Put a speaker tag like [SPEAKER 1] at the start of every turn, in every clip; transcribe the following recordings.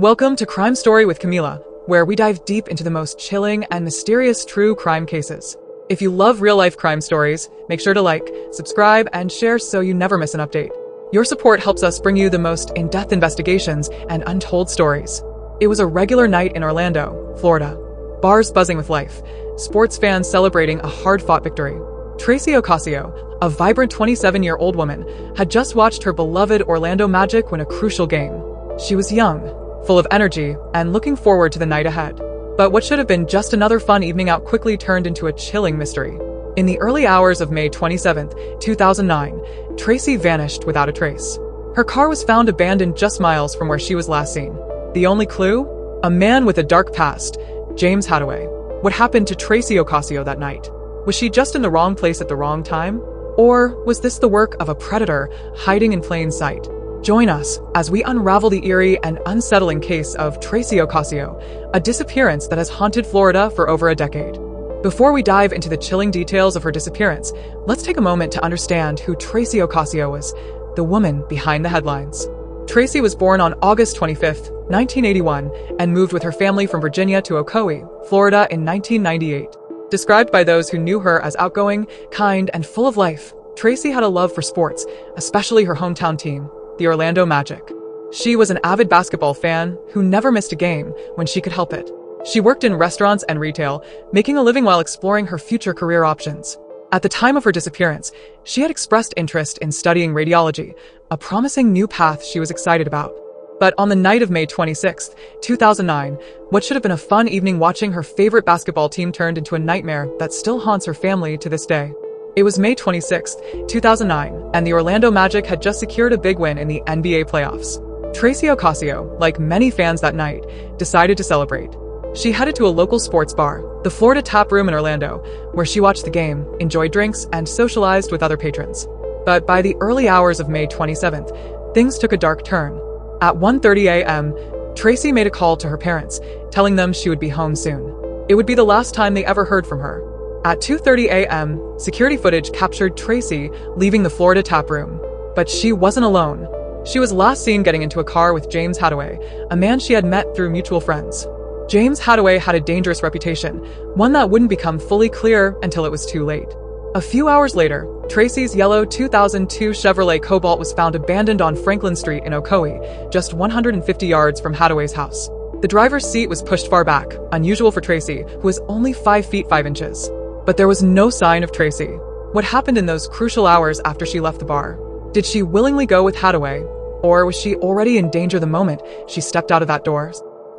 [SPEAKER 1] Welcome to Crime Story with Camila, where we dive deep into the most chilling and mysterious true crime cases. If you love real-life crime stories, make sure to like, subscribe, and share so you never miss an update. Your support helps us bring you the most in-depth investigations and untold stories. It was a regular night in Orlando, Florida. Bars buzzing with life, sports fans celebrating a hard-fought victory. Tracy Ocasio, a vibrant 27-year-old woman, had just watched her beloved Orlando Magic win a crucial game. She was young, full of energy, and looking forward to the night ahead. But what should have been just another fun evening out quickly turned into a chilling mystery. In the early hours of May 27, 2009, Tracy vanished without a trace. Her car was found abandoned just miles from where she was last seen. The only clue? A man with a dark past, James Hadaway. What happened to Tracy Ocasio that night? Was she just in the wrong place at the wrong time? Or was this the work of a predator hiding in plain sight? Join us as we unravel the eerie and unsettling case of Tracy Ocasio, a disappearance that has haunted Florida for over a decade. Before we dive into the chilling details of her disappearance, let's take a moment to understand who Tracy Ocasio was, the woman behind the headlines. Tracy was born on August 25, 1981, and moved with her family from Virginia to Ocoee, Florida in 1998. Described by those who knew her as outgoing, kind, and full of life, Tracy had a love for sports, especially her hometown team, the Orlando Magic. She was an avid basketball fan who never missed a game when she could help it. She worked in restaurants and retail, making a living while exploring her future career options. At the time of her disappearance, she had expressed interest in studying radiology, a promising new path she was excited about. But on the night of May 26, 2009, what should have been a fun evening watching her favorite basketball team turned into a nightmare that still haunts her family to this day. It was May 26, 2009, and the Orlando Magic had just secured a big win in the NBA playoffs. Tracy Ocasio, like many fans that night, decided to celebrate. She headed to a local sports bar, the Florida Tap Room in Orlando, where she watched the game, enjoyed drinks, and socialized with other patrons. But by the early hours of May 27th, things took a dark turn. At 1:30 a.m., Tracy made a call to her parents, telling them she would be home soon. It would be the last time they ever heard from her. At 2:30 a.m., security footage captured Tracy leaving the Florida Tap Room. But she wasn't alone. She was last seen getting into a car with James Hadaway, a man she had met through mutual friends. James Hadaway had a dangerous reputation, one that wouldn't become fully clear until it was too late. A few hours later, Tracy's yellow 2002 Chevrolet Cobalt was found abandoned on Franklin Street in Ocoee, just 150 yards from Hadaway's house. The driver's seat was pushed far back, unusual for Tracy, who was only 5 feet 5 inches. But there was no sign of Tracy. What happened in those crucial hours after she left the bar? Did she willingly go with Hadaway, or was she already in danger the moment she stepped out of that door?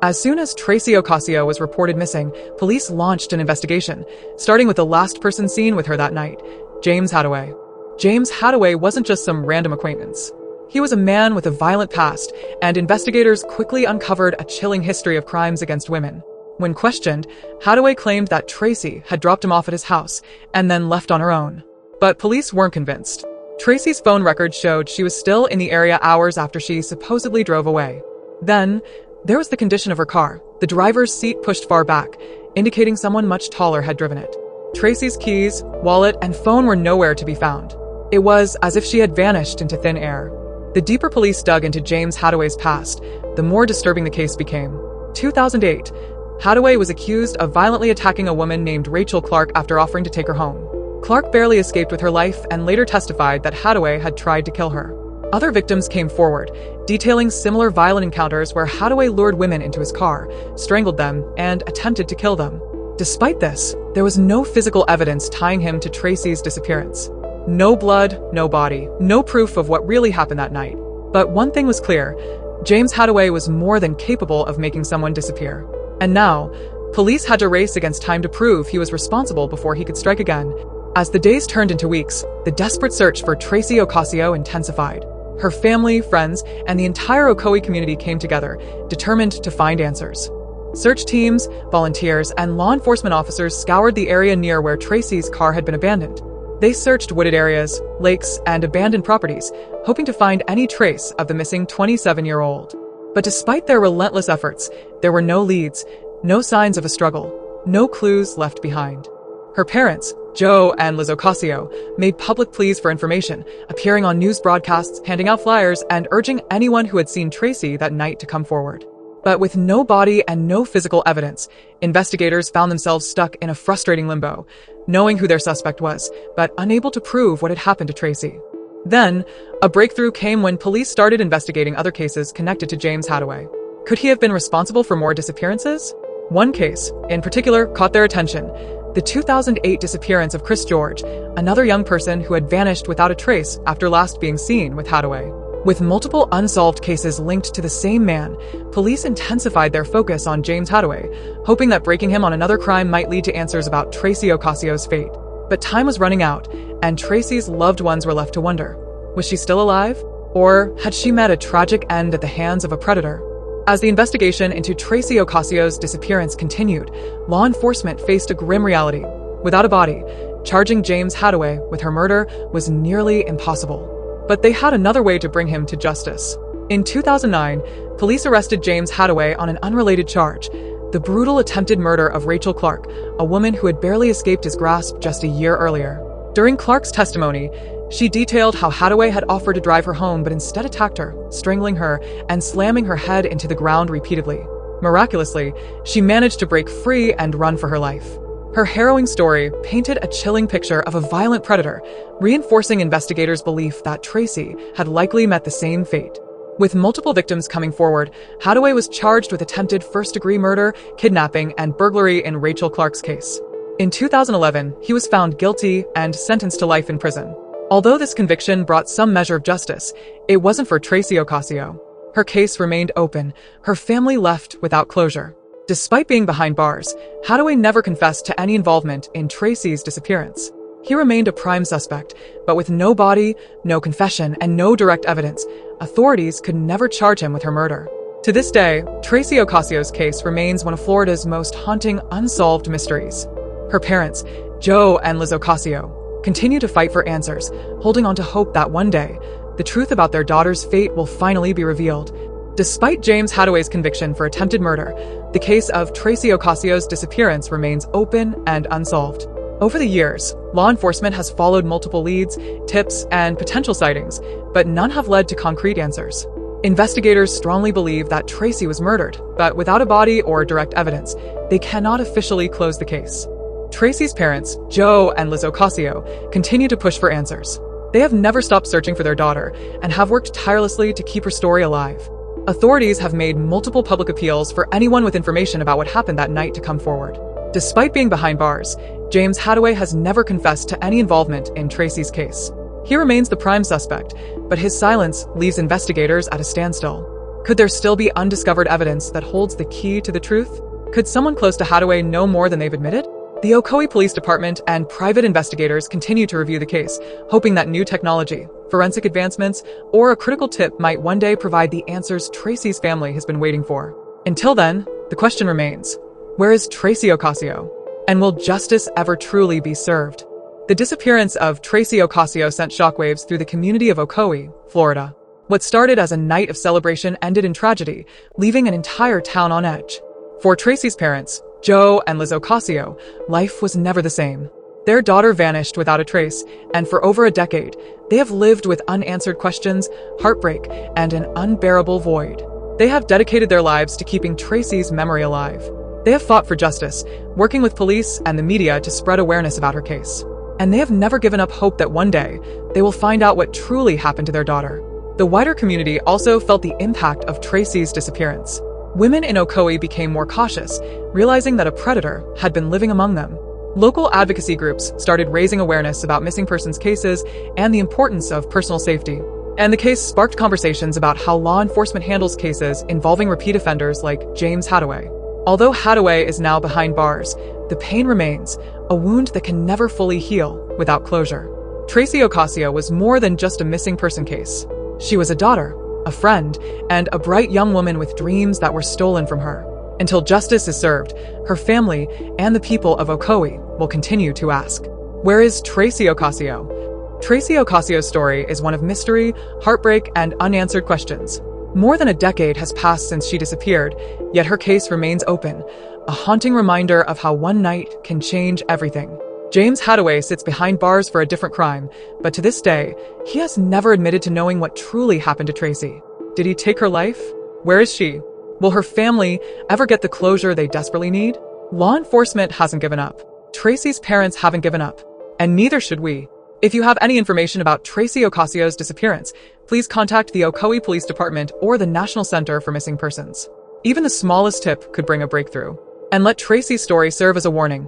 [SPEAKER 1] As soon as Tracy Ocasio was reported missing, police launched an investigation, starting with the last person seen with her that night, James Hadaway. James Hadaway wasn't just some random acquaintance. He was a man with a violent past, and investigators quickly uncovered a chilling history of crimes against women. When questioned, Hadaway claimed that Tracy had dropped him off at his house and then left on her own. But police weren't convinced. Tracy's phone records showed she was still in the area hours after she supposedly drove away. Then, there was the condition of her car, the driver's seat pushed far back, indicating someone much taller had driven it. Tracy's keys, wallet, and phone were nowhere to be found. It was as if she had vanished into thin air. The deeper police dug into James Hadaway's past, the more disturbing the case became. 2008, Hadaway was accused of violently attacking a woman named Rachel Clark after offering to take her home. Clark barely escaped with her life and later testified that Hadaway had tried to kill her. Other victims came forward, detailing similar violent encounters where Hadaway lured women into his car, strangled them, and attempted to kill them. Despite this, there was no physical evidence tying him to Tracy's disappearance. No blood, no body, no proof of what really happened that night. But one thing was clear, James Hadaway was more than capable of making someone disappear. And now, police had to race against time to prove he was responsible before he could strike again. As the days turned into weeks, the desperate search for Tracy Ocasio intensified. Her family, friends, and the entire Ocoee community came together, determined to find answers. Search teams, volunteers, and law enforcement officers scoured the area near where Tracy's car had been abandoned. They searched wooded areas, lakes, and abandoned properties, hoping to find any trace of the missing 27-year-old. But despite their relentless efforts, there were no leads, no signs of a struggle, no clues left behind. Her parents, Joe and Liz Ocasio, made public pleas for information, appearing on news broadcasts, handing out flyers, and urging anyone who had seen Tracy that night to come forward. But with no body and no physical evidence, investigators found themselves stuck in a frustrating limbo, knowing who their suspect was, but unable to prove what had happened to Tracy. Then, a breakthrough came when police started investigating other cases connected to James Hadaway. Could he have been responsible for more disappearances? One case, in particular, caught their attention: the 2008 disappearance of Chris George, another young person who had vanished without a trace after last being seen with Hadaway. With multiple unsolved cases linked to the same man, police intensified their focus on James Hadaway, hoping that breaking him on another crime might lead to answers about Tracy Ocasio's fate. But time was running out, and Tracy's loved ones were left to wonder. Was she still alive? Or had she met a tragic end at the hands of a predator? As the investigation into Tracy Ocasio's disappearance continued, law enforcement faced a grim reality. Without a body, charging James Hadaway with her murder was nearly impossible. But they had another way to bring him to justice. In 2009, police arrested James Hadaway on an unrelated charge: the brutal attempted murder of Rachel Clark, a woman who had barely escaped his grasp just a year earlier. During Clark's testimony, she detailed how Hadaway had offered to drive her home but instead attacked her, strangling her and slamming her head into the ground repeatedly. Miraculously, she managed to break free and run for her life. Her harrowing story painted a chilling picture of a violent predator, reinforcing investigators' belief that Tracy had likely met the same fate. With multiple victims coming forward, Hadaway was charged with attempted first-degree murder, kidnapping, and burglary in Rachel Clark's case. In 2011, he was found guilty and sentenced to life in prison. Although this conviction brought some measure of justice, it wasn't for Tracy Ocasio. Her case remained open, her family left without closure. Despite being behind bars, Hadaway never confessed to any involvement in Tracy's disappearance. He remained a prime suspect, but with no body, no confession, and no direct evidence, authorities could never charge him with her murder. To this day, Tracy Ocasio's case remains one of Florida's most haunting unsolved mysteries. Her parents, Joe and Liz Ocasio, continue to fight for answers, holding on to hope that one day, the truth about their daughter's fate will finally be revealed. Despite James Hadaway's conviction for attempted murder, the case of Tracy Ocasio's disappearance remains open and unsolved. Over the years, law enforcement has followed multiple leads, tips, and potential sightings, but none have led to concrete answers. Investigators strongly believe that Tracy was murdered, but without a body or direct evidence, they cannot officially close the case. Tracy's parents, Joe and Liz Ocasio, continue to push for answers. They have never stopped searching for their daughter and have worked tirelessly to keep her story alive. Authorities have made multiple public appeals for anyone with information about what happened that night to come forward. Despite being behind bars, James Hadaway has never confessed to any involvement in Tracy's case. He remains the prime suspect, but his silence leaves investigators at a standstill. Could there still be undiscovered evidence that holds the key to the truth? Could someone close to Hadaway know more than they've admitted? The Ocoee Police Department and private investigators continue to review the case, hoping that new technology, forensic advancements, or a critical tip might one day provide the answers Tracy's family has been waiting for. Until then, the question remains: where is Tracy Ocasio? And will justice ever truly be served? The disappearance of Tracy Ocasio sent shockwaves through the community of Ocoee, Florida. What started as a night of celebration ended in tragedy, leaving an entire town on edge. For Tracy's parents, Joe and Liz Ocasio, life was never the same. Their daughter vanished without a trace, and for over a decade, they have lived with unanswered questions, heartbreak, and an unbearable void. They have dedicated their lives to keeping Tracy's memory alive. They have fought for justice, working with police and the media to spread awareness about her case. And they have never given up hope that one day, they will find out what truly happened to their daughter. The wider community also felt the impact of Tracy's disappearance. Women in Ocoee became more cautious, realizing that a predator had been living among them. Local advocacy groups started raising awareness about missing persons cases and the importance of personal safety. And the case sparked conversations about how law enforcement handles cases involving repeat offenders like James Hadaway. Although Hadaway is now behind bars, the pain remains, a wound that can never fully heal without closure. Tracy Ocasio was more than just a missing person case. She was a daughter, a friend, and a bright young woman with dreams that were stolen from her. Until justice is served, her family and the people of Ocoee will continue to ask, where is Tracy Ocasio? Tracy Ocasio's story is one of mystery, heartbreak, and unanswered questions. More than a decade has passed since she disappeared, yet her case remains open, a haunting reminder of how one night can change everything. James Hadaway sits behind bars for a different crime, but to this day, he has never admitted to knowing what truly happened to Tracy. Did he take her life? Where is she? Will her family ever get the closure they desperately need? Law enforcement hasn't given up. Tracy's parents haven't given up. And neither should we. If you have any information about Tracy Ocasio's disappearance, please contact the Ocoee Police Department or the National Center for Missing Persons. Even the smallest tip could bring a breakthrough. And let Tracy's story serve as a warning.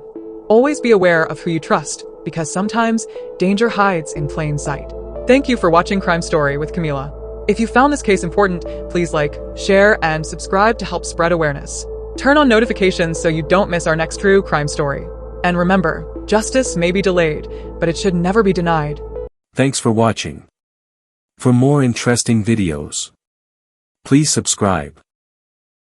[SPEAKER 1] Always be aware of who you trust, because sometimes danger hides in plain sight. Thank you for watching Crime Story with Camila. If you found this case important, please like, share, and subscribe to help spread awareness. Turn on notifications so you don't miss our next true crime story. And remember, justice may be delayed, but it should never be denied.
[SPEAKER 2] Thanks for watching. For more interesting videos, please subscribe.